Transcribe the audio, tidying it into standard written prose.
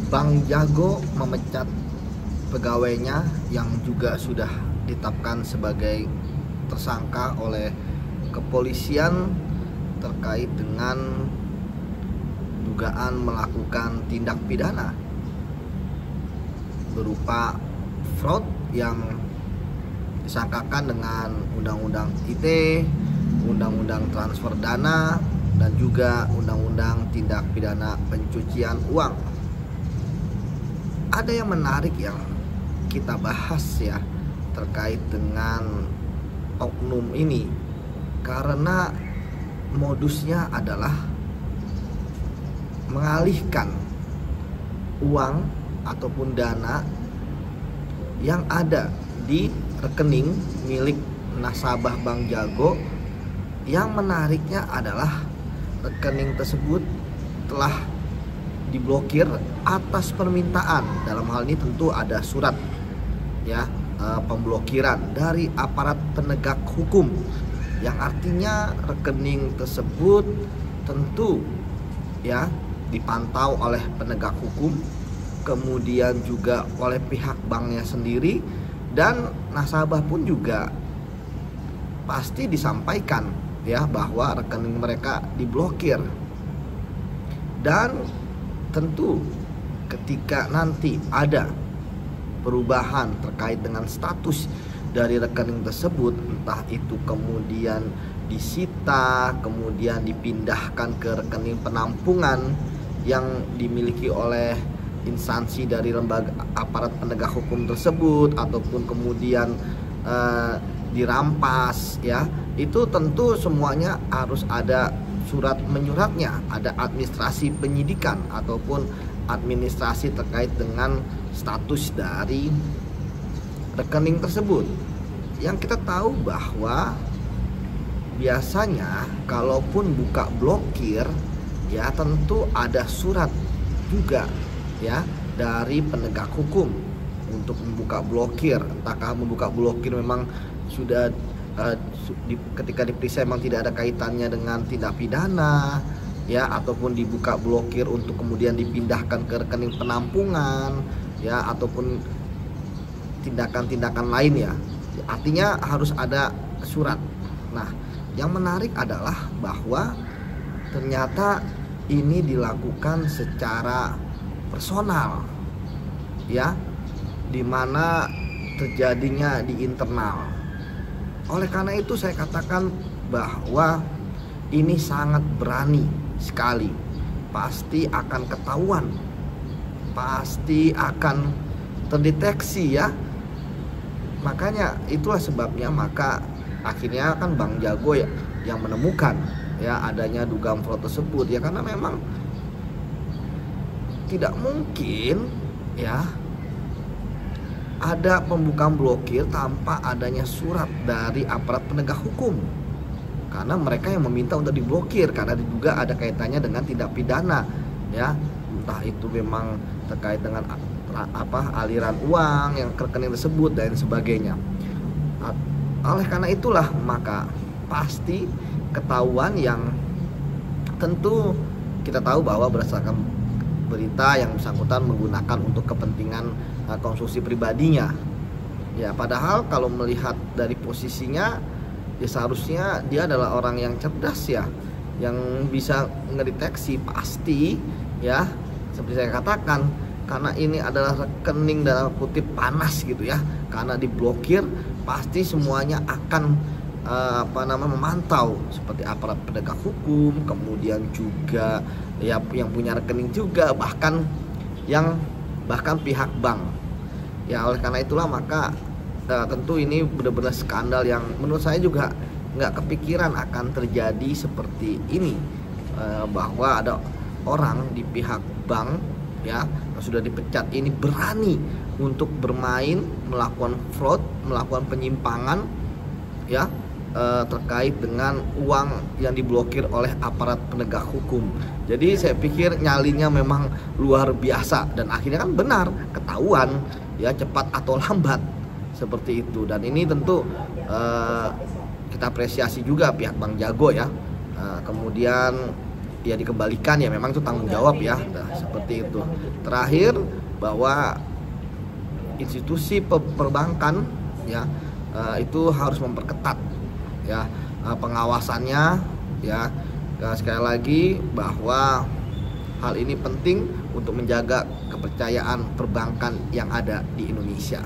Bank Jago memecat pegawainya yang juga sudah ditetapkan sebagai tersangka oleh kepolisian terkait dengan dugaan melakukan tindak pidana berupa fraud yang disangkakan dengan Undang-Undang ITE, Undang-Undang Transfer Dana, dan juga Undang-Undang Tindak Pidana Pencucian Uang. Ada yang menarik yang kita bahas ya terkait dengan oknum ini, karena modusnya adalah mengalihkan uang ataupun dana yang ada di rekening milik nasabah Bank Jago. Yang menariknya adalah rekening tersebut telah diblokir atas permintaan. Dalam hal ini tentu ada surat ya pemblokiran dari aparat penegak hukum, yang artinya rekening tersebut tentu ya dipantau oleh penegak hukum, kemudian juga oleh pihak banknya sendiri, dan nasabah pun juga pasti disampaikan ya bahwa rekening mereka diblokir. Dan tentu ketika nanti ada perubahan terkait dengan status dari rekening tersebut, entah itu kemudian disita, kemudian dipindahkan ke rekening penampungan yang dimiliki oleh instansi dari lembaga aparat penegak hukum tersebut, ataupun kemudian dirampas ya, itu tentu semuanya harus ada surat menyuratnya, ada administrasi penyidikan ataupun administrasi terkait dengan status dari rekening tersebut. Yang kita tahu bahwa biasanya kalaupun buka blokir ya tentu ada surat juga ya dari penegak hukum untuk membuka blokir. Entahkah membuka blokir memang sudah ketika diperiksa memang tidak ada kaitannya dengan tindak pidana ya, ataupun dibuka blokir untuk kemudian dipindahkan ke rekening penampungan ya, ataupun tindakan-tindakan lain ya. Artinya harus ada surat. Nah, yang menarik adalah bahwa ternyata ini dilakukan secara personal ya, dimana terjadinya di internal. Oleh karena itu saya katakan bahwa ini sangat berani sekali. Pasti akan ketahuan, pasti akan terdeteksi ya. Makanya itulah sebabnya maka akhirnya kan Bank Jago ya yang menemukan ya adanya dugaan fraud tersebut ya, karena memang tidak mungkin ya ada pembukaan blokir tanpa adanya surat dari aparat penegak hukum, karena mereka yang meminta untuk diblokir karena diduga ada kaitannya dengan tindak pidana ya, entah itu memang terkait dengan aliran uang yang ke rekening tersebut dan sebagainya. Oleh karena itulah maka pasti ketahuan, yang tentu kita tahu bahwa berdasarkan berita yang bersangkutan menggunakan untuk kepentingan konsumsi pribadinya ya, padahal kalau melihat dari posisinya ya seharusnya dia adalah orang yang cerdas ya, yang bisa ngedeteksi pasti ya, seperti saya katakan, karena ini adalah rekening dalam kutip panas gitu ya, karena diblokir pasti semuanya akan memantau, seperti aparat penegak hukum, kemudian juga ya yang punya rekening juga, bahkan pihak bank ya. Oleh karena itulah maka tentu ini benar-benar skandal yang menurut saya juga nggak kepikiran akan terjadi seperti ini, bahwa ada orang di pihak bank ya yang sudah dipecat ini berani untuk bermain, melakukan fraud, melakukan penyimpangan ya terkait dengan uang yang diblokir oleh aparat penegak hukum. Jadi saya pikir nyalinya memang luar biasa, dan akhirnya kan benar ketahuan ya, cepat atau lambat seperti itu. Dan ini tentu kita apresiasi juga pihak Bank Jago ya. Kemudian ya dikembalikan, ya memang itu tanggung jawab ya. Nah, seperti itu. Terakhir, bahwa institusi perbankan ya itu harus memperketat ya pengawasannya ya. Sekali lagi bahwa hal ini penting untuk menjaga kepercayaan perbankan yang ada di Indonesia.